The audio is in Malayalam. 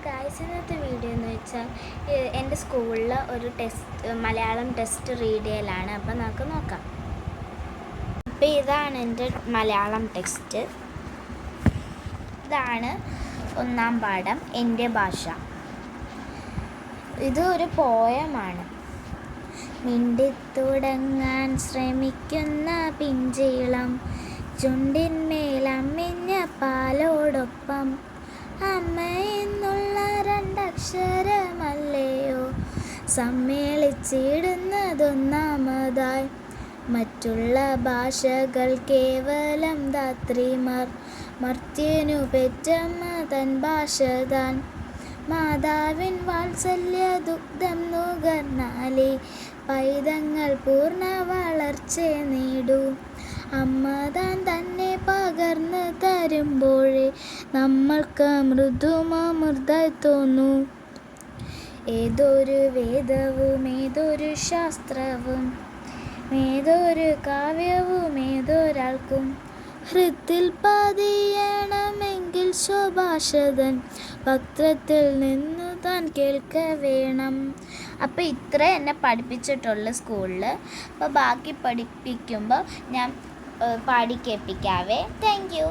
ഗായ്സ്, ഇന്നത്തെ വീഡിയോ എന്ന് വെച്ചാൽ എൻ്റെ സ്കൂളിൽ ഒരു മലയാളം ടെസ്റ്റ് റീഡ് ചെയ്യലാണ്. അപ്പോൾ നമുക്ക് നോക്കാം. അപ്പോൾ ഇതാണ് എൻ്റെ മലയാളം ടെക്സ്റ്റ്. ഇതാണ് ഒന്നാം പാഠം, എൻ്റെ ഭാഷ. ഇത് ഒരു പോയമാണ്. മിണ്ടിത്തുടങ്ങാൻ ശ്രമിക്കുന്ന പിഞ്ചിളം ചുണ്ടിന്മേലമ്മിഞ്ഞ പാലോടൊപ്പം അമ്മ എന്നുള്ള രണ്ടക്ഷരമല്ലയോ സമ്മേളിച്ചിടുന്നതൊന്നാമതായി. മറ്റുള്ള ഭാഷകൾ കേവലം ധാത്രിമാർ, മർത്യനു പെറ്റമ്മ തൻ ഭാഷ താൻ. മാതാവിൻ വാത്സല്യ ദുഗ്ധം നുകർന്നാലേ പൈതങ്ങൾ പൂർണ്ണ വളർച്ച നേടൂ. അമ്മ താൻ തന്നെ പകർന്ന് തരുമ്പോഴേ നമ്മൾക്ക് മൃദുമമൃതായി തോന്നൂ. ഏതൊരു വേദവും ഏതൊരു ശാസ്ത്രവും ഏതൊരു കാവ്യവും ഏതൊരാൾക്കും ഹൃത്തിൽ പതിയണമെങ്കിൽ സ്വഭാഷതൻ വക്രത്തിൽ നിന്നു താൻ കേൾക്ക വേണം. അപ്പോൾ ഇത്ര എന്നെ പഠിപ്പിച്ചിട്ടുള്ള സ്കൂളിൽ. അപ്പോൾ ബാക്കി പഠിപ്പിക്കുമ്പോൾ ഞാൻ പാടി കേൾപ്പിക്കാവേ. Thank you.